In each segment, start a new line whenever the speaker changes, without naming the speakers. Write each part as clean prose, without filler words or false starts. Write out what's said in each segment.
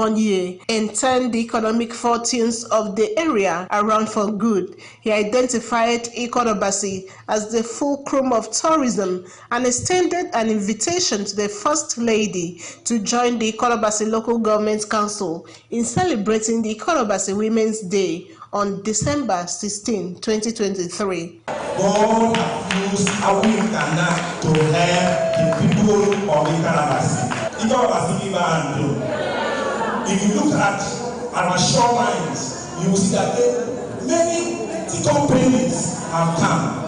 year and turn the economic fortunes of the area around for good. He identified Ikorobasi as the fulcrum of tourism and extended an invitation to the First Lady to join the Ikorobasi Local Government Council in celebrating the Ikorobasi Women's Day on December 16, 2023.
God has used Awikana to help the people of Ikorobasi. If you look at our shorelines, you will see that many companies have come.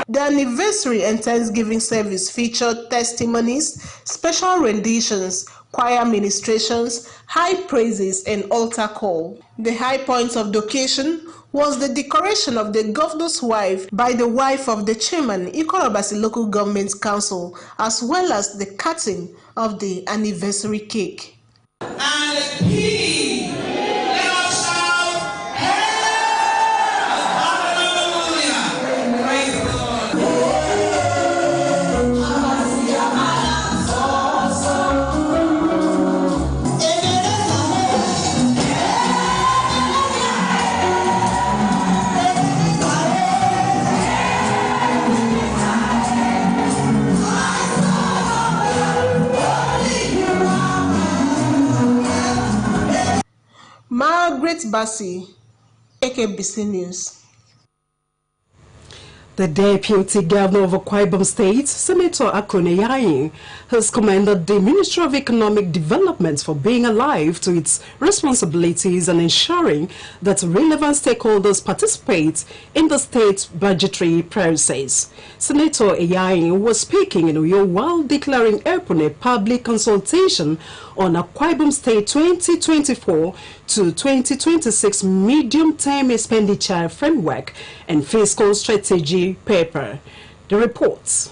The anniversary and Thanksgiving service featured testimonies, special renditions, choir ministrations, high praises, and altar call. The high point of the occasion was the decoration of the governor's wife by the wife of the chairman, Ikorobasi Local Government Council, as well as the cutting of the anniversary cake.
And he, let us shout, hallelujah, praise the
Margaret Bassi, AKBC News.
The Deputy Governor of Akwa Ibom State, Senator Akone Yayin, has commended the Ministry of Economic Development for being alive to its responsibilities and ensuring that relevant stakeholders participate in the state's budgetary process. Senator Yayin was speaking in Uyo while declaring open a public consultation on Akwa Ibom State 2024 to 2026 medium-term expenditure framework and fiscal strategy paper. The reports.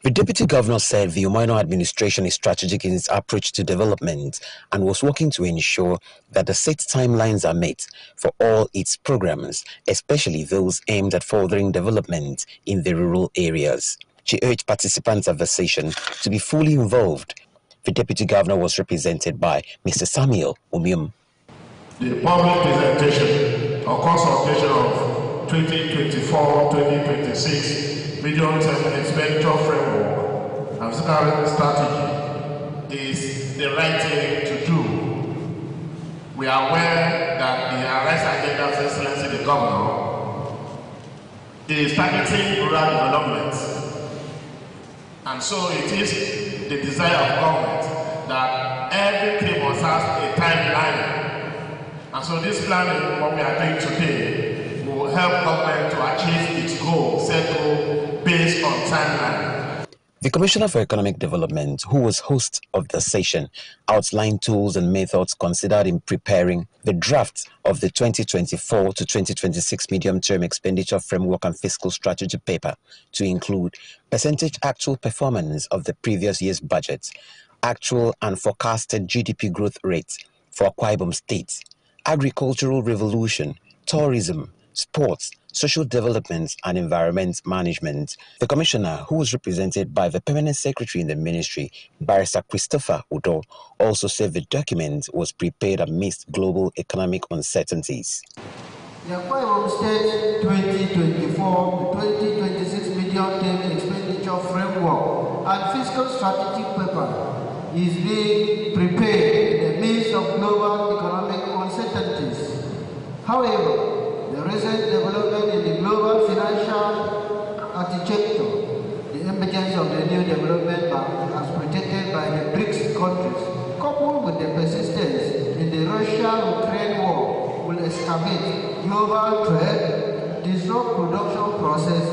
The Deputy Governor said the Umaino administration is strategic in its approach to development and was working to ensure that the set timelines are met for all its programs, especially those aimed at furthering development in the rural areas. She urged participants of the session to be fully involved. The Deputy Governor was represented by Mr. Samuel Umium.
The public presentation or consultation of 2024-2026 medium-term expenditure framework and fiscal strategy is the right thing to do. We are aware that the Arrest Agenda of Excellency the Governor is targeting rural development. And so it is the desire of government that everything must have a timeline. And so this planning, what we are doing today, will help government to achieve its goal, set goal, based on timeline.
The Commissioner for Economic Development, who was host of the session, outlined tools and methods considered in preparing the draft of the 2024 to 2026 medium-term expenditure framework and fiscal strategy paper to include percentage actual performance of the previous year's budget, actual and forecasted GDP growth rates for Akwa Ibom State, agricultural revolution, tourism, sports, social development and environment management. The Commissioner, who was represented by the Permanent Secretary in the Ministry, Barrister Christopher Udo, also said the document was prepared amidst global economic uncertainties.
The Akwa Ibom State 2024 to 2026 medium-term expenditure framework and fiscal strategy paper is being prepared in the midst of global economic uncertainties. However, the recent development in the global financial architecture, the emergence of the new development bank as protected by the BRICS countries, coupled with the persistence in the Russia-Ukraine war, will escalate global trade, disrupt production process,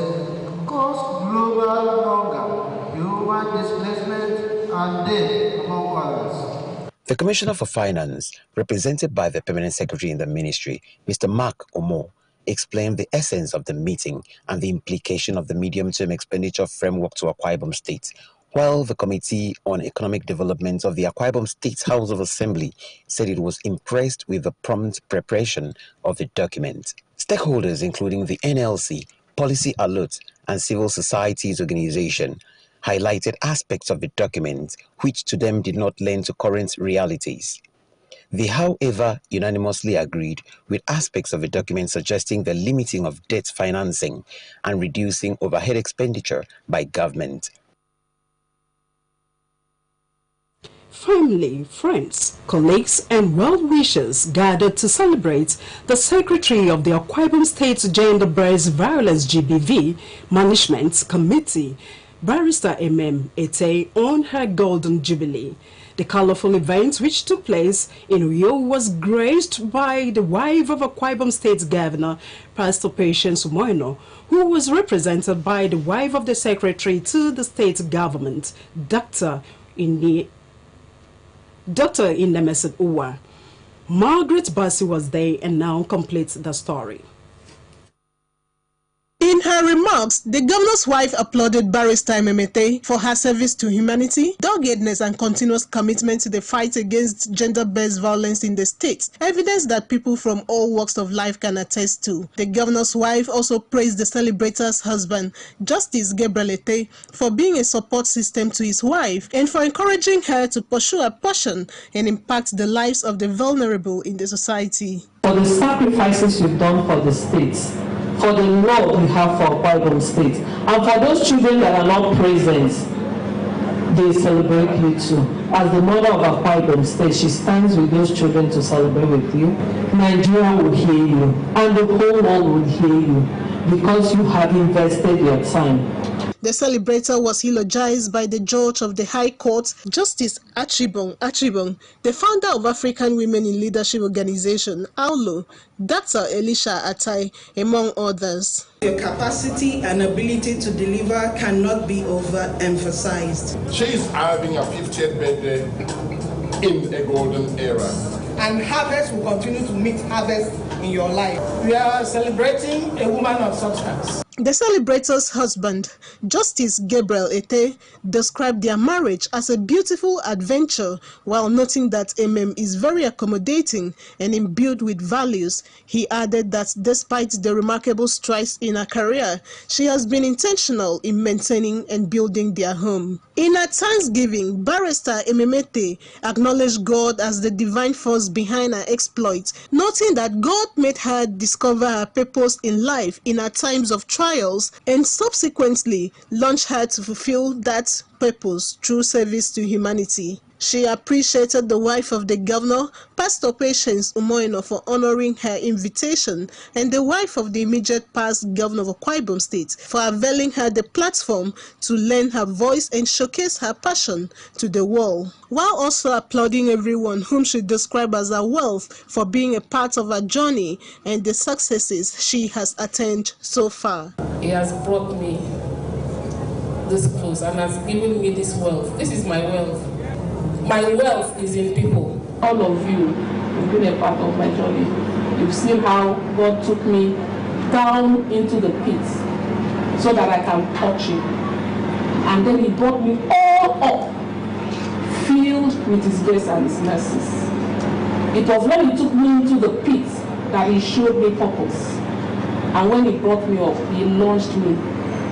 cause global hunger, human displacement, and death, among others.
The Commissioner for Finance, represented by the Permanent Secretary in the Ministry, Mr. Mark Omo, explained the essence of the meeting and the implication of the medium-term expenditure framework to Akwa Ibom State, while the Committee on Economic Development of the Akwa Ibom State House of Assembly said it was impressed with the prompt preparation of the document. Stakeholders, including the NLC, Policy Alert, and civil societies organization, highlighted aspects of the document which to them did not lend to current realities. They, however, unanimously agreed with aspects of the document suggesting the limiting of debt financing and reducing overhead expenditure by government.
Family, friends, colleagues, and well-wishers gathered to celebrate the Secretary of the Akwa Ibom State Gender-Based Violence GBV Management Committee, Barrister Ete, on her Golden Jubilee. The colorful event, which took place in Uyo, was graced by the wife of Akwa Ibom State Governor, Pastor Patience Umoino, who was represented by the wife of the Secretary to the state government, Dr. Inemesid Uwa. Margaret Bassi was there and now completes the story.
In her remarks, the governor's wife applauded Barrister Ememete for her service to humanity, doggedness and continuous commitment to the fight against gender-based violence in the state, evidence that people from all walks of life can attest to. The governor's wife also praised the celebrator's husband, Justice Gabriel Ete, for being a support system to his wife and for encouraging her to pursue her passion and impact the lives of the vulnerable in the society.
For the sacrifices you've done for the states, for the love we have for Akwa Ibom State, and for those children that are not present, they celebrate you too. As the mother of Akwa Ibom State, she stands with those children to celebrate with you. Nigeria will hear you, and the whole world will hear you, because you have invested your time.
The celebrator was eulogized by the judge of the High Court, Justice Achibong, the founder of African Women in Leadership Organization, AULO, Dr. Elisha Atai, among others.
Your capacity and ability to deliver cannot be overemphasized.
She is having her 50th birthday in a golden era.
And harvest will continue to meet harvest in your life. We are celebrating a woman of substance.
The celebrator's husband, Justice Gabriel Ete, described their marriage as a beautiful adventure while noting that is very accommodating and imbued with values. He added that despite the remarkable strides in her career, she has been intentional in maintaining and building their home. In her thanksgiving, Barrister Ememete acknowledged God as the divine force behind her exploits, noting that God made her discover her purpose in life in her times of trials and subsequently launched her to fulfill that purpose through service to humanity. She appreciated the wife of the governor, Pastor Patience Umoino, for honoring her invitation, and the wife of the immediate past governor of Akwa Ibom State for availing her the platform to lend her voice and showcase her passion to the world, while also applauding everyone whom she described as her wealth for being a part of her journey and the successes she has attained so far.
He has brought me this close and has given me this wealth. This is my wealth. My wealth is in people.
All of you have been a part of my journey. You've seen how God took me down into the pit so that I can touch Him. And then He brought me all up, filled with His grace and His mercies. It was when He took me into the pit that He showed me purpose. And when He brought me up, He launched me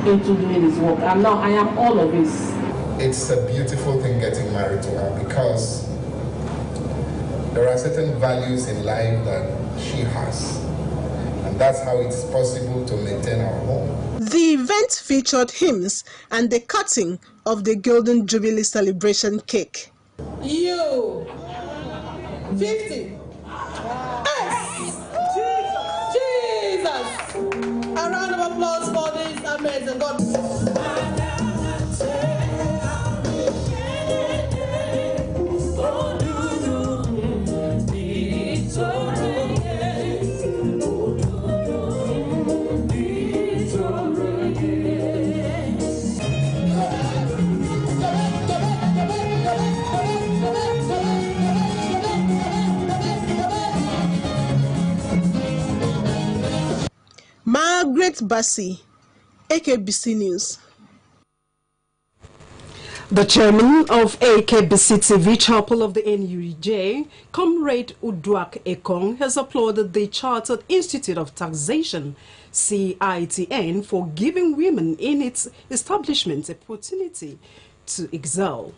into doing His work. And now I am all of His.
It's a beautiful thing getting married to her because there are certain values in life that she has, and that's how it's possible to maintain our home.
The event featured hymns and the cutting of the Golden Jubilee celebration cake.
You 50. Jesus. A round of applause for this amazing God.
Margaret Bassi, AKBC News.
The chairman of AKBC TV Chapel of the NUJ, Comrade Uduak Ekong, has applauded the Chartered Institute of Taxation, CITN for giving women in its establishment opportunity to excel.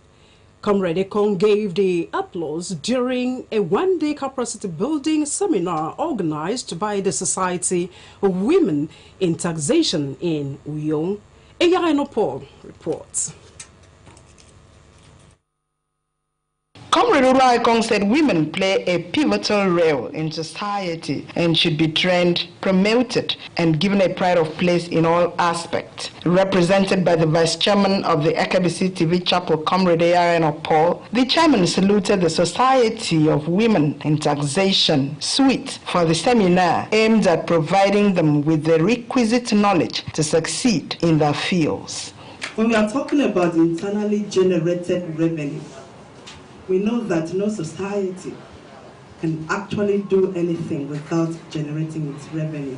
Comrade Ekong gave the applause during a one-day capacity building seminar organized by the Society of Women in Taxation in Uyo. Eyarino Paul reports.
Comrade Ekong said women play a pivotal role in society and should be trained, promoted, and given a pride of place in all aspects. Represented by the Vice Chairman of the Ekebisi TV Chapel, Comrade Eyarino Paul, the Chairman saluted the Society of Women in Taxation, SWIT, for the seminar aimed at providing them with the requisite knowledge to succeed in their fields.
When we are talking about internally generated revenue, we know that no society can actually do anything without generating its revenue.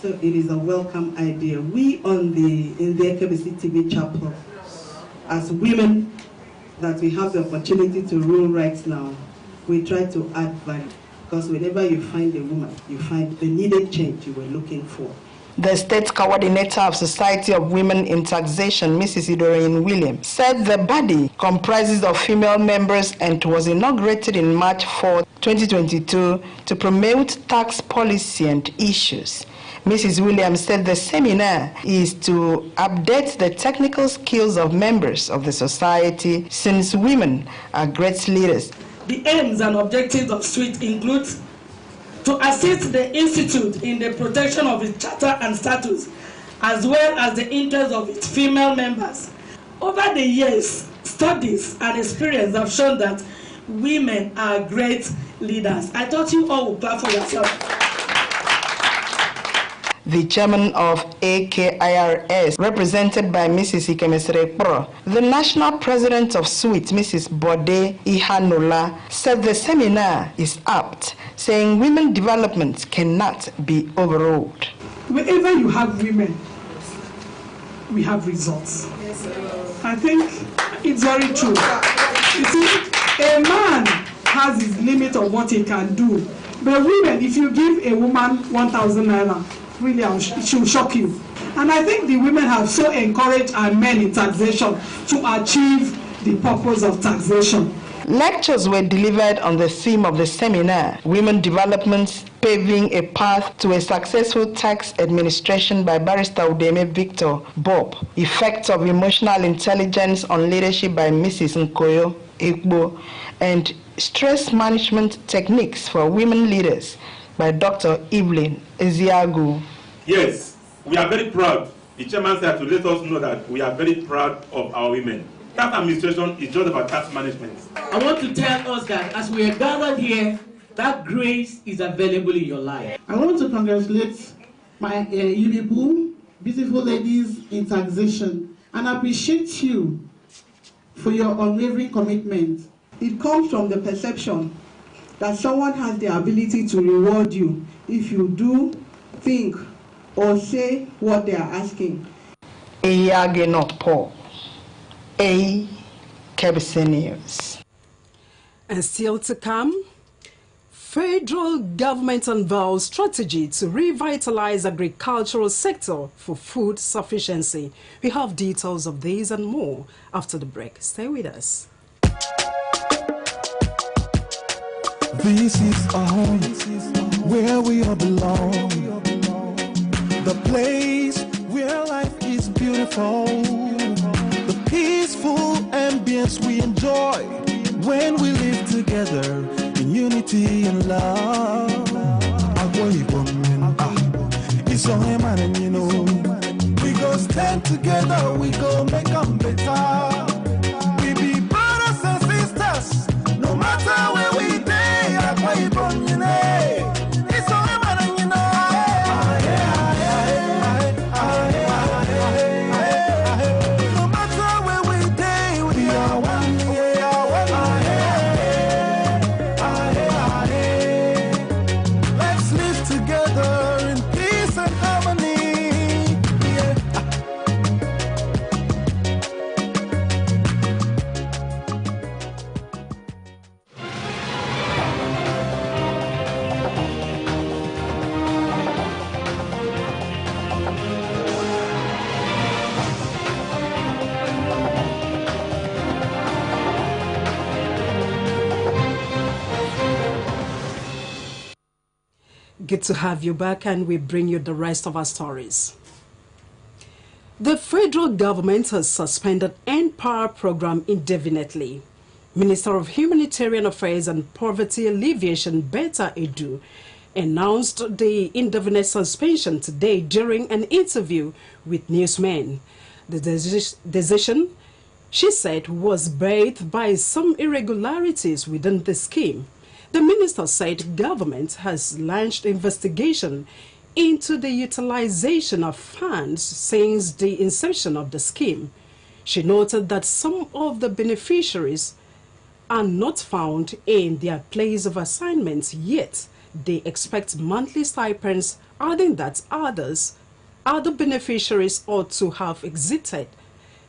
So it is a welcome idea. We in the Ekebisi TV Chapel, as women that we have the opportunity to rule right now, we try to add value. Because whenever you find a woman, you find the needed change you were looking for.
The state coordinator of Society of Women in Taxation, Mrs. Idorine Williams, said the body comprises of female members and was inaugurated in March 4, 2022 to promote tax policy and issues. Mrs. Williams said the seminar is to update the technical skills of members of the society since women are great leaders.
The aims and objectives of SWIT include to assist the Institute in the protection of its charter and status, as well as the interests of its female members. Over the years, studies and experience have shown that women are great leaders. I thought you all would clap for yourself.
The chairman of AKIRS, represented by Mrs. Ikemesere Pro, the national president of SWIT, Mrs. Bode Ihanola, said the seminar is apt, saying women development cannot be overruled.
Wherever you have women, we have results. Yes, I think it's very true. You see, a man has his limit of what he can do, but women, if you give a woman 1,000 naira, really, she will shock you. And I think the women have so encouraged our men in taxation to achieve the purpose of taxation.
Lectures were delivered on the theme of the seminar, Women Development, Paving a Path to a Successful Tax Administration by Barrister Udeme Victor Bob, Effects of Emotional Intelligence on Leadership by Mrs. Nkoyo Ekbo, and Stress Management Techniques for Women Leaders by Dr. Evelyn Eziagu.
Yes, we are very proud. The chairman said to let us know that we are very proud of our women. Tax administration is just about tax management.
I want to tell us that as we are gathered here, that grace is available in your life.
I want to congratulate my Unibu, beautiful ladies in taxation, and appreciate you for your unwavering commitment. It comes from the perception that someone has the ability to reward you if you do, think, or say what they are asking.
Eyarino Paul, KBC News.
And still to come, federal government unveils strategy to revitalize agricultural sector for food sufficiency. We have details of these and more after the break. Stay with us.
This is our home, where we all belong. The place where life is beautiful. The peaceful ambience we enjoy when we live together in unity and love. It's all him and you know. We go stand together, we go make them better. We be brothers and sisters, no matter where we day. It's all him and you know. No matter where we day, we are one. Let's live together in peace and harmony.
Good to have you back, and we bring you the rest of our stories. The federal government has suspended NPower program indefinitely. Minister of Humanitarian Affairs and Poverty Alleviation, Betta Edu, announced the indefinite suspension today during an interview with newsmen. The decision, she said, was bathed by some irregularities within the scheme. The minister said government has launched investigation into the utilization of funds since the inception of the scheme. She noted that some of the beneficiaries are not found in their place of assignment, yet they expect monthly stipends, adding that other beneficiaries ought to have exited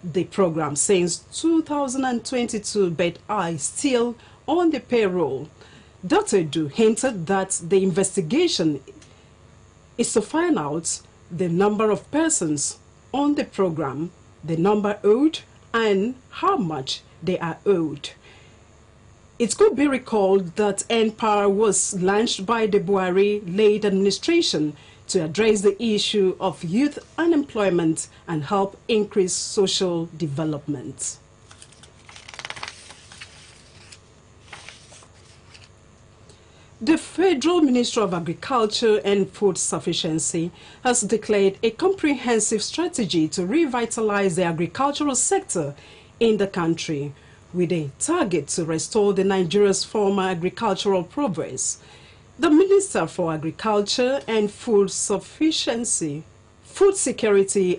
the program since 2022 but are still on the payroll. Dr. Edu hinted that the investigation is to find out the number of persons on the program, the number owed, and how much they are owed. It could be recalled that NPower was launched by the Buhari-led administration to address the issue of youth unemployment and help increase social development. The Federal Ministry of Agriculture and Food Sufficiency has declared a comprehensive strategy to revitalize the agricultural sector in the country, with a target to restore the Nigeria's former agricultural progress. The Minister for Agriculture and Food Security,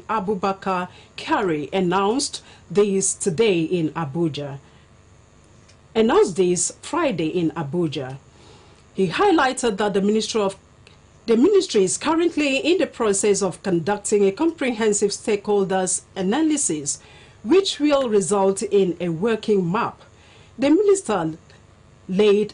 Abubakar Kyari, announced this Friday in Abuja. He highlighted that the ministry is currently in the process of conducting a comprehensive stakeholders analysis, which will result in a working map. The minister laid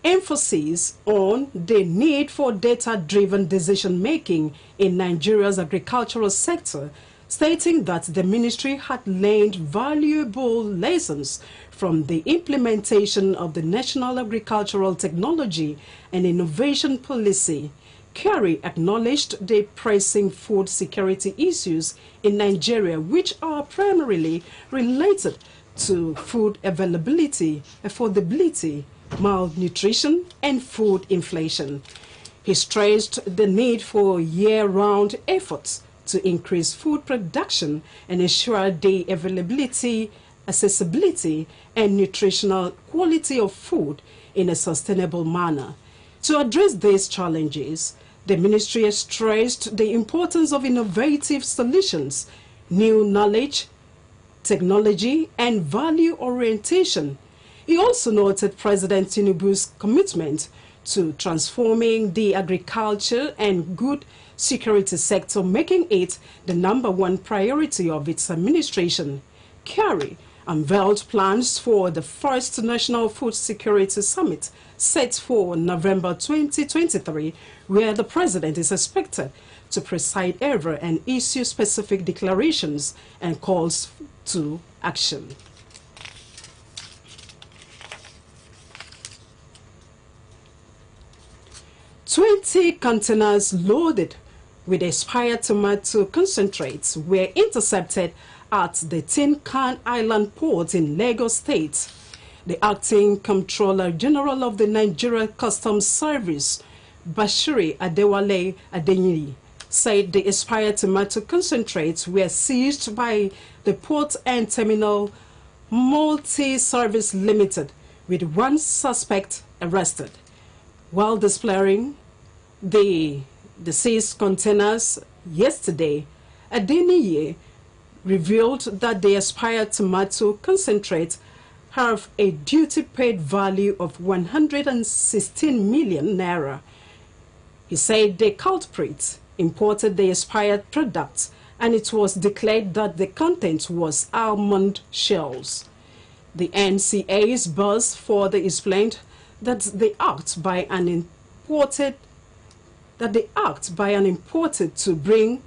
emphasis on the need for data-driven decision-making in Nigeria's agricultural sector, stating that the ministry had learned valuable lessons from the implementation of the National Agricultural Technology and Innovation Policy. Kyari acknowledged the pressing food security issues in Nigeria, which are primarily related to food availability, affordability, malnutrition, and food inflation. He stressed the need for year-round efforts to increase food production and ensure the availability, accessibility, and nutritional quality of food in a sustainable manner. To address these challenges, the ministry has stressed the importance of innovative solutions, new knowledge, technology, and value orientation. He also noted President Tinubu's commitment to transforming the agriculture and food security sector, making it the #1 priority of its administration. Kyari unveiled plans for the first National Food Security Summit set for November 2023, where the president is expected to preside over and issue specific declarations and calls to action. "20 containers loaded with expired tomato concentrates were intercepted at the Tin Can Island port in Lagos State. The acting Comptroller General of the Nigeria Customs Service, Bashiri Adewale Adeniyi, said the expired tomato concentrates were seized by the Port and Terminal Multi-Service Limited, with one suspect arrested. While displaying the seized containers yesterday, Adeniyi revealed that the expired tomato concentrates have a duty-paid value of 116 million naira. He said the culprit imported the expired products, and it was declared that the content was almond shells. The NCA's buzz further explained that the act by an importer to bring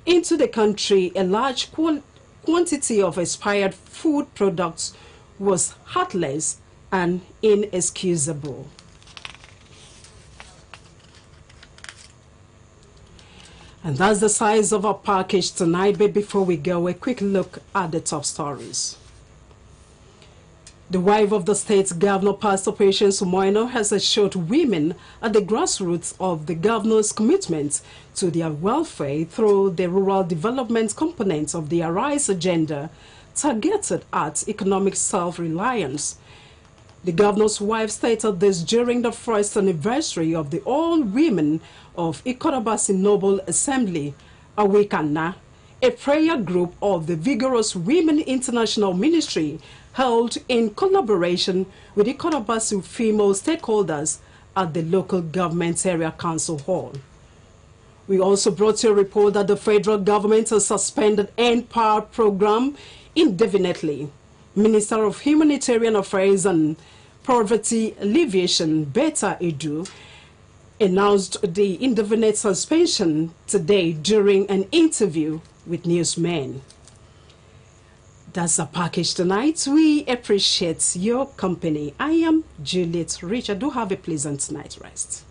into the country a large quantity of expired food products was heartless and inexcusable. And that's the size of our package tonight. But before we go, a quick look at the top stories. The wife of the state's governor, Pastor Patience Umoino, has assured women at the grassroots of the governor's commitment to their welfare through the rural development component of the Arise agenda targeted at economic self-reliance. The governor's wife stated this during the first anniversary of the All Women of Ikorobasi Noble Assembly, Awekana, a prayer group of the Vigorous Women International Ministry held in collaboration with Ikorobasi female stakeholders at the local government area council hall. We also brought you a report that the federal government has suspended N-Power program indefinitely. Minister of Humanitarian Affairs and Poverty Alleviation, Beta Edu, announced the indefinite suspension today during an interview with newsmen. That's our package tonight. We appreciate your company. I am Juliet Richard. Do have a pleasant night rest.